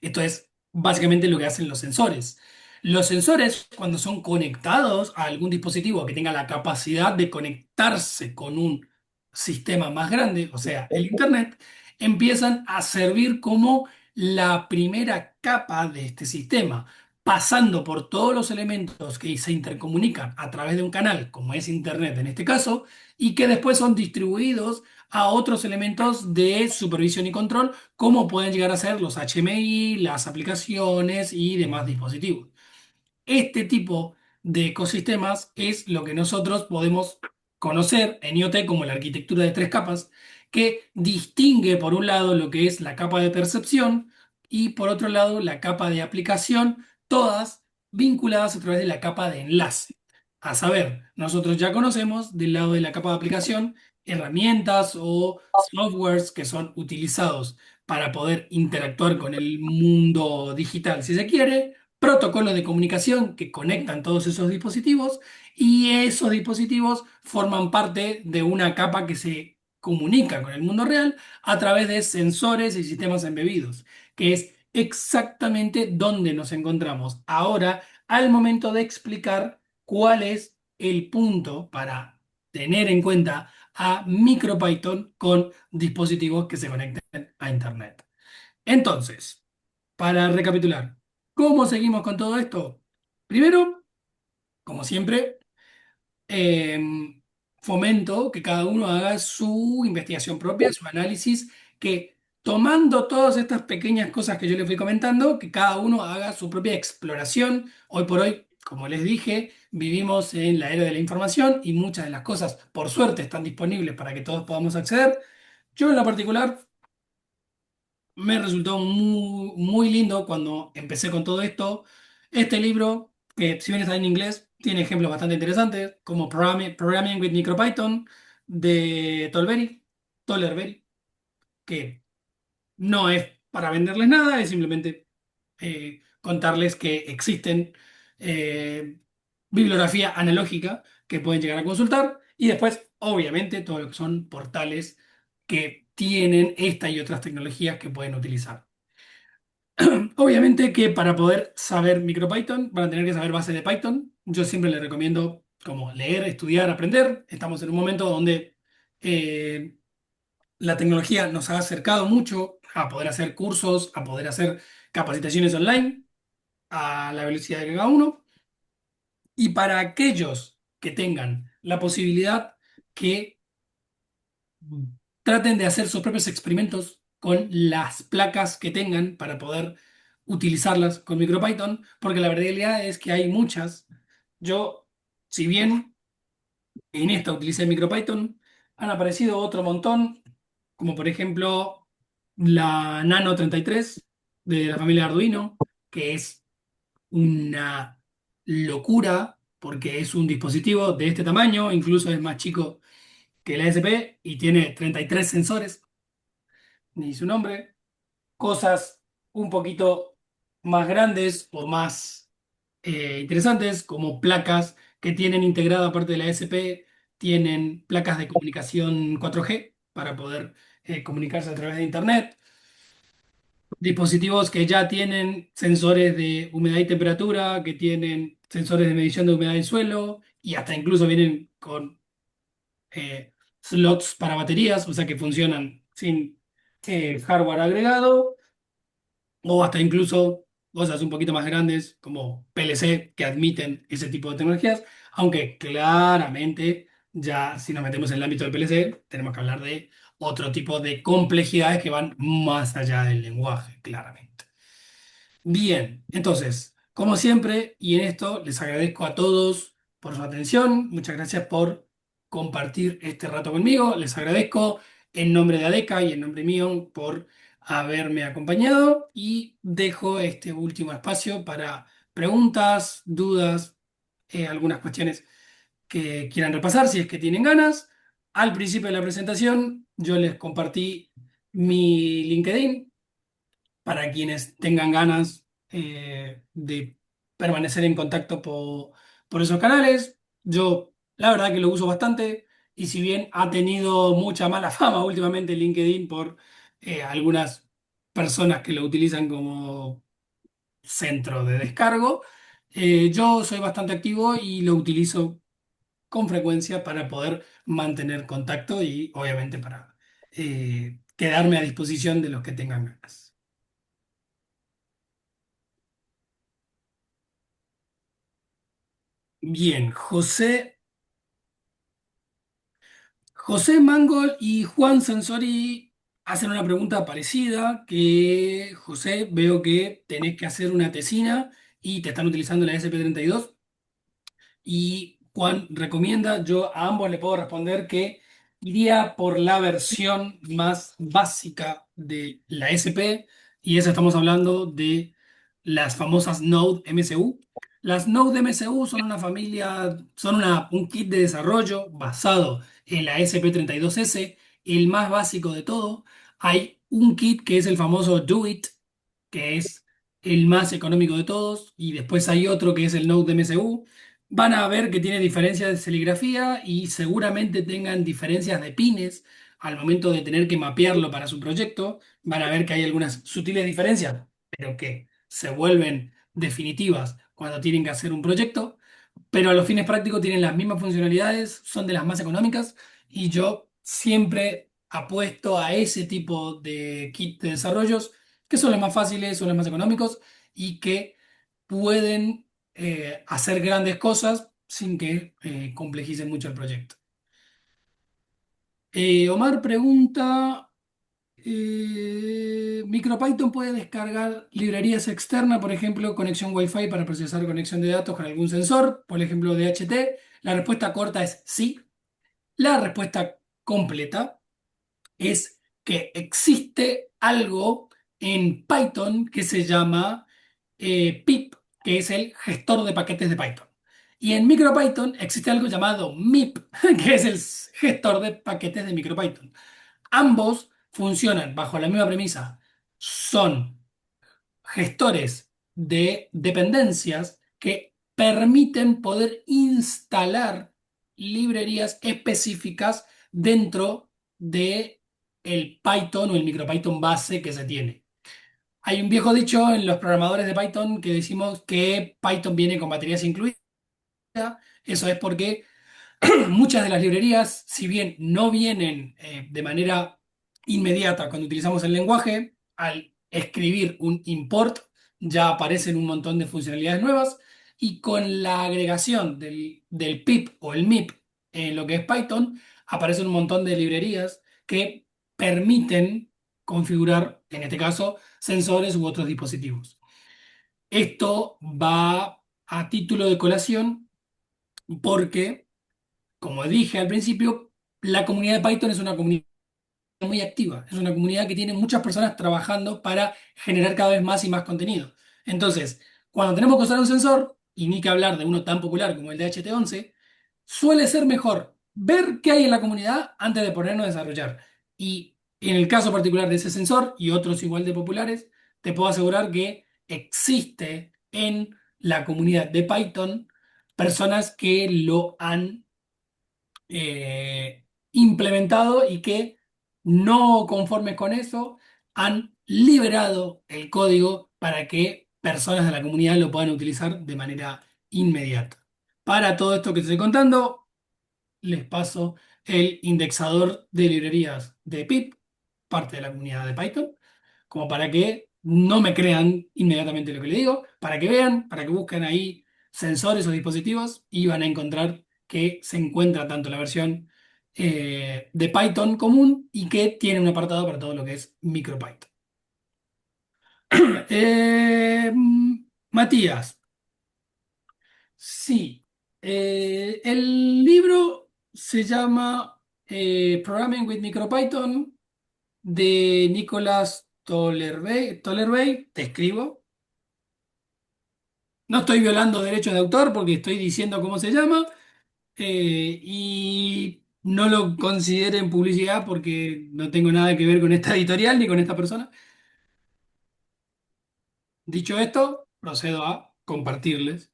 Esto es básicamente lo que hacen los sensores. Los sensores, cuando son conectados a algún dispositivo que tenga la capacidad de conectarse con un sistema más grande, o sea, el Internet, empiezan a servir como la primera capa de este sistema, pasando por todos los elementos que se intercomunican a través de un canal, como es Internet en este caso, y que después son distribuidos a otros elementos de supervisión y control, como pueden llegar a ser los HMI, las aplicaciones y demás dispositivos. Este tipo de ecosistemas es lo que nosotros podemos conocer en IoT como la arquitectura de tres capas, que distingue por un lado lo que es la capa de percepción y por otro lado la capa de aplicación, todas vinculadas a través de la capa de enlace. A saber, nosotros ya conocemos del lado de la capa de aplicación herramientas o softwares que son utilizados para poder interactuar con el mundo digital, si se quiere, protocolos de comunicación que conectan todos esos dispositivos y esos dispositivos forman parte de una capa que se comunica con el mundo real a través de sensores y sistemas embebidos, que es exactamente donde nos encontramos ahora al momento de explicar cuál es el punto para tener en cuenta a MicroPython con dispositivos que se conecten a Internet. Entonces, para recapitular, ¿cómo seguimos con todo esto? Primero, como siempre, eh, fomento que cada uno haga su investigación propia, su análisis, que tomando todas estas pequeñas cosas que yo les fui comentando, que cada uno haga su propia exploración. Hoy por hoy, como les dije, vivimos en la era de la información y muchas de las cosas, por suerte, están disponibles para que todos podamos acceder. Yo en lo particular me resultó muy lindo cuando empecé con todo esto. Este libro, que si bien está en inglés, tiene ejemplos bastante interesantes, como Programming with MicroPython de Tollerberry, que no es para venderles nada, es simplemente contarles que existen eh, bibliografía analógica que pueden llegar a consultar y después, obviamente, todo lo que son portales que tienen esta y otras tecnologías que pueden utilizar. Obviamente que para poder saber MicroPython van a tener que saber base de Python. Yo siempre les recomiendo como leer, estudiar, aprender. Estamos en un momento donde eh, la tecnología nos ha acercado mucho a poder hacer cursos, a poder hacer capacitaciones online a la velocidad de cada uno. Y para aquellos que tengan la posibilidad que traten de hacer sus propios experimentos con las placas que tengan para poder utilizarlas con MicroPython, porque la realidad es que hay muchas. Yo, si bien en esta utilicé MicroPython, han aparecido otro montón, como por ejemplo la Nano 33 de la familia Arduino, que es una locura porque es un dispositivo de este tamaño, incluso es más chico que la SP y tiene 33 sensores, ni su nombre, cosas un poquito más grandes o más interesantes, como placas que tienen integrada aparte de la SP, tienen placas de comunicación 4G para poder comunicarse a través de Internet, dispositivos que ya tienen sensores de humedad y temperatura, que tienen sensores de medición de humedad del suelo y hasta incluso vienen con slots para baterías, o sea que funcionan sin hardware agregado, o hasta incluso cosas un poquito más grandes como PLC que admiten ese tipo de tecnologías, aunque claramente ya si nos metemos en el ámbito del PLC tenemos que hablar de otro tipo de complejidades que van más allá del lenguaje, claramente. Bien, entonces, como siempre, y en esto les agradezco a todos por su atención. Muchas gracias por compartir este rato conmigo. Les agradezco en nombre de ADECA y en nombre mío por haberme acompañado y dejo este último espacio para preguntas, dudas, algunas cuestiones que quieran repasar si es que tienen ganas. Al principio de la presentación yo les compartí mi LinkedIn para quienes tengan ganas de permanecer en contacto por esos canales. Yo, la verdad que lo uso bastante y si bien ha tenido mucha mala fama últimamente LinkedIn por algunas personas que lo utilizan como centro de descargo, yo soy bastante activo y lo utilizo con frecuencia para poder mantener contacto y obviamente para quedarme a disposición de los que tengan ganas. Bien, José Mangold y Juan Sensori hacen una pregunta parecida, que José, veo que tenés que hacer una tesina y te están utilizando la SP32. Y Juan recomienda, yo a ambos le puedo responder que iría por la versión más básica de la SP, y eso estamos hablando de las famosas Node MCU. Las Node MCU son una familia, son un kit de desarrollo basado en la SP32S, el más básico de todo. Hay un kit que es el famoso Do It, que es el más económico de todos, y después hay otro que es el Node MCU. Van a ver que tiene diferencias de serigrafía y seguramente tengan diferencias de pines al momento de tener que mapearlo para su proyecto. Van a ver que hay algunas sutiles diferencias, pero que se vuelven definitivas cuando tienen que hacer un proyecto. Pero a los fines prácticos tienen las mismas funcionalidades, son de las más económicas, y yo siempre apuesto a ese tipo de kit de desarrollos que son los más fáciles, son los más económicos y que pueden hacer grandes cosas sin que complejicen mucho el proyecto. Omar pregunta, ¿MicroPython puede descargar librerías externas, por ejemplo, conexión Wi-Fi para procesar conexión de datos con algún sensor, por ejemplo, DHT? La respuesta corta es sí. La respuesta completa es que existe algo en Python que se llama pip, que es el gestor de paquetes de Python. Y en MicroPython existe algo llamado MIP, que es el gestor de paquetes de MicroPython. Ambos funcionan bajo la misma premisa. Son gestores de dependencias que permiten poder instalar librerías específicas dentro de el Python o el MicroPython base que se tiene. Hay un viejo dicho en los programadores de Python que decimos que Python viene con baterías incluidas. Eso es porque muchas de las librerías, si bien no vienen de manera inmediata cuando utilizamos el lenguaje, al escribir un import ya aparecen un montón de funcionalidades nuevas, y con la agregación del pip o el mip en lo que es Python, aparecen un montón de librerías que permiten configurar, en este caso, sensores u otros dispositivos. Esto va a título de colación porque, como dije al principio, la comunidad de Python es una comunidad muy activa, es una comunidad que tiene muchas personas trabajando para generar cada vez más y más contenido. Entonces, cuando tenemos que usar un sensor, y ni que hablar de uno tan popular como el DHT11, suele ser mejor ver qué hay en la comunidad antes de ponernos a desarrollar. Y en el caso particular de ese sensor y otros igual de populares, te puedo asegurar que existe en la comunidad de Python personas que lo han implementado y que, no conformes con eso, han liberado el código para que personas de la comunidad lo puedan utilizar de manera inmediata. Para todo esto que te estoy contando, les paso el indexador de librerías de pip, parte de la comunidad de Python, como para que no me crean inmediatamente lo que le digo, para que vean, para que busquen ahí sensores o dispositivos y van a encontrar que se encuentra tanto la versión de Python común y que tiene un apartado para todo lo que es MicroPython. Matías, sí, el libro se llama Programming with MicroPython de Nicolás Tollervey, te escribo. No estoy violando derechos de autor porque estoy diciendo cómo se llama, y no lo consideren publicidad porque no tengo nada que ver con esta editorial ni con esta persona. Dicho esto, procedo a compartirles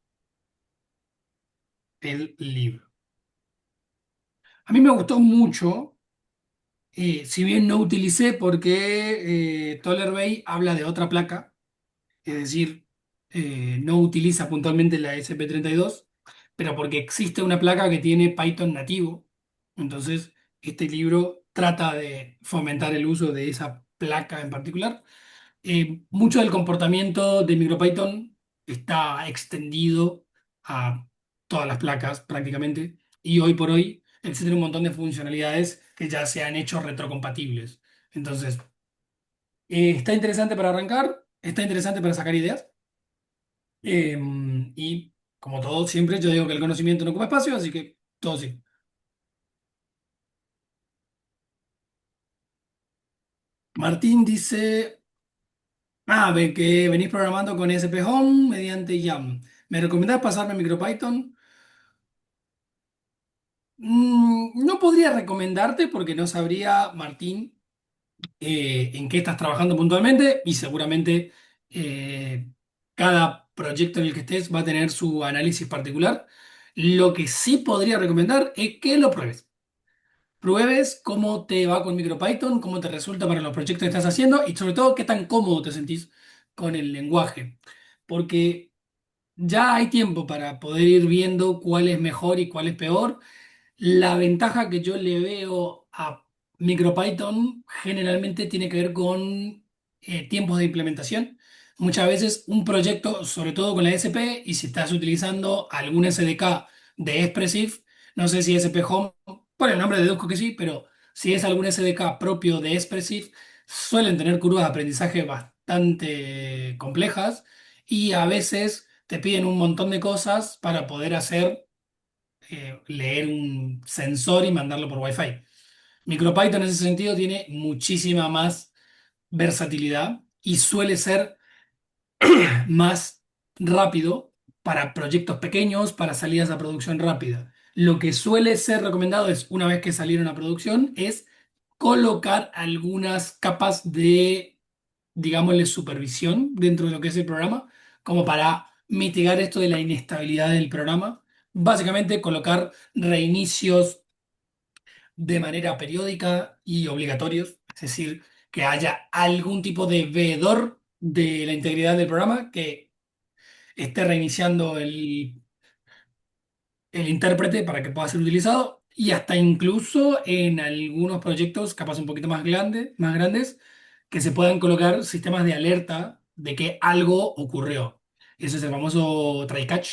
el libro. A mí me gustó mucho, si bien no utilicé porque Toller Bay habla de otra placa, es decir, no utiliza puntualmente la SP32, pero porque existe una placa que tiene Python nativo. Entonces, este libro trata de fomentar el uso de esa placa en particular. Mucho del comportamiento de MicroPython está extendido a todas las placas prácticamente, y hoy por hoy existen un montón de funcionalidades que ya se han hecho retrocompatibles. Entonces, está interesante para arrancar, está interesante para sacar ideas. Y como todo, siempre yo digo que el conocimiento no ocupa espacio, así que todo sí. Martín dice, ve que venís programando con SP Home mediante YAM. ¿Me recomendás pasarme a MicroPython? No podría recomendarte porque no sabría, Martín, en qué estás trabajando puntualmente, y seguramente cada proyecto en el que estés va a tener su análisis particular. Lo que sí podría recomendar es que lo pruebes. Pruebes cómo te va con MicroPython, cómo te resulta para los proyectos que estás haciendo y sobre todo qué tan cómodo te sentís con el lenguaje. Porque ya hay tiempo para poder ir viendo cuál es mejor y cuál es peor. La ventaja que yo le veo a MicroPython generalmente tiene que ver con tiempos de implementación. Muchas veces un proyecto, sobre todo con la SP, y si estás utilizando algún SDK de Expressive, no sé si SP Home, por el nombre deduzco que sí, pero si es algún SDK propio de Expressive, suelen tener curvas de aprendizaje bastante complejas, y a veces te piden un montón de cosas para poder hacer leer un sensor y mandarlo por Wi-Fi. MicroPython en ese sentido tiene muchísima más versatilidad y suele ser más rápido para proyectos pequeños, para salidas a producción rápida. Lo que suele ser recomendado es, una vez que salieron a producción, es colocar algunas capas de, digámosle, supervisión dentro de lo que es el programa, como para mitigar esto de la inestabilidad del programa. Básicamente, colocar reinicios de manera periódica y obligatorios, es decir, que haya algún tipo de veedor de la integridad del programa que esté reiniciando el intérprete para que pueda ser utilizado, y hasta incluso en algunos proyectos, capaz un poquito más grandes, que se puedan colocar sistemas de alerta de que algo ocurrió. Eso es el famoso try catch,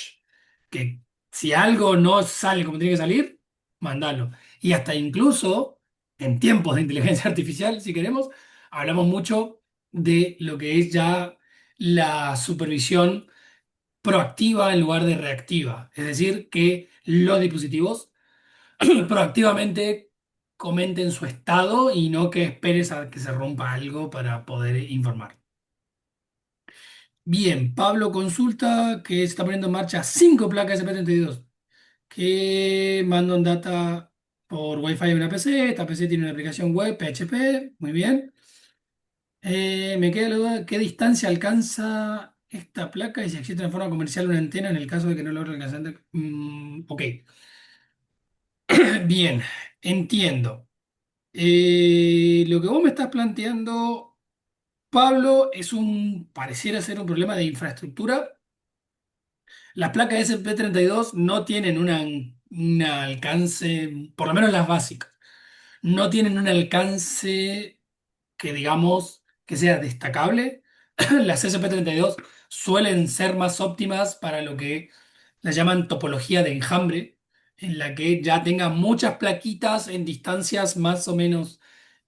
que si algo no sale como tiene que salir, mandalo. Y hasta incluso en tiempos de inteligencia artificial, si queremos, hablamos mucho de lo que es ya la supervisión proactiva en lugar de reactiva. Es decir, que los dispositivos proactivamente comenten su estado y no que esperes a que se rompa algo para poder informar. Bien, Pablo consulta que se está poniendo en marcha 5 placas SP32 que mandan data por Wi-Fi a una PC. Esta PC tiene una aplicación web PHP. Muy bien. Me queda la duda, ¿qué distancia alcanza esta placa y si existe de forma comercial una antena en el caso de que no logre alcanzar? Ok, bien, entiendo. Lo que vos me estás planteando, Pablo, pareciera ser un problema de infraestructura. Las placas SP32 no tienen un alcance, por lo menos las básicas, no tienen un alcance que digamos que sea destacable. Las SP32 suelen ser más óptimas para lo que la llaman topología de enjambre, en la que ya tenga muchas plaquitas en distancias más o menos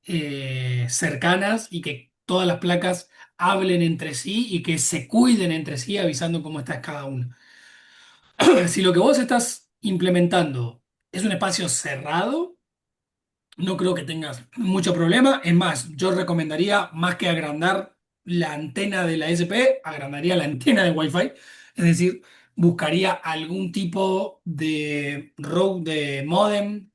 cercanas, y que todas las placas hablen entre sí y que se cuiden entre sí avisando cómo está cada una. Si lo que vos estás implementando es un espacio cerrado, no creo que tengas mucho problema. Es más, yo recomendaría, más que agrandar la antena de la SP, agrandaría la antena de Wi-Fi. Es decir, buscaría algún tipo de route de modem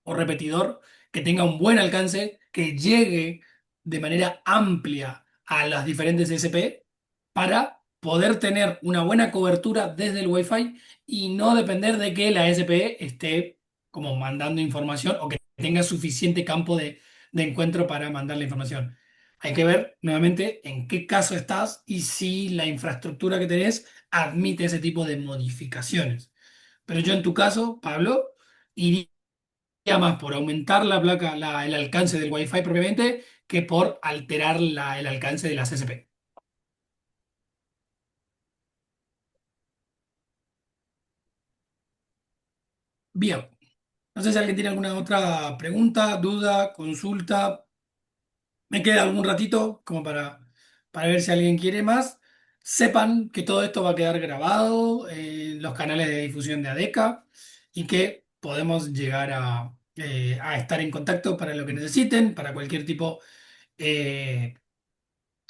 o repetidor que tenga un buen alcance, que llegue de manera amplia a las diferentes SP para poder tener una buena cobertura desde el Wi-Fi y no depender de que la SP esté como mandando información o que tenga suficiente campo de encuentro para mandar la información. Hay que ver nuevamente en qué caso estás y si la infraestructura que tenés admite ese tipo de modificaciones. Pero yo en tu caso, Pablo, iría más por aumentar la placa, el alcance del Wi-Fi propiamente que por alterar el alcance de la CSP. Bien, no sé si alguien tiene alguna otra pregunta, duda, consulta. Me queda algún ratito como para ver si alguien quiere más. Sepan que todo esto va a quedar grabado en los canales de difusión de ADECA y que podemos llegar a estar en contacto para lo que necesiten, para cualquier tipo eh,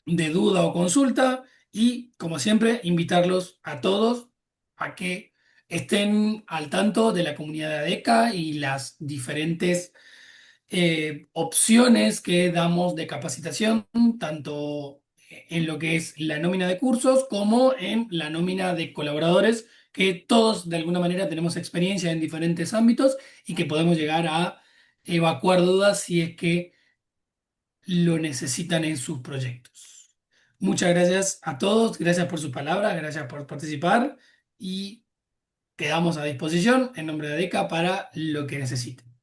de duda o consulta. Y como siempre, invitarlos a todos a que estén al tanto de la comunidad de ADECA y las diferentes opciones que damos de capacitación, tanto en lo que es la nómina de cursos como en la nómina de colaboradores, que todos de alguna manera tenemos experiencia en diferentes ámbitos y que podemos llegar a evacuar dudas si es que lo necesitan en sus proyectos. Muchas gracias a todos, gracias por sus palabras, gracias por participar y quedamos a disposición en nombre de ADECA para lo que necesiten.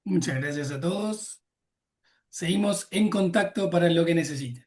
Muchas gracias a todos. Seguimos en contacto para lo que necesiten.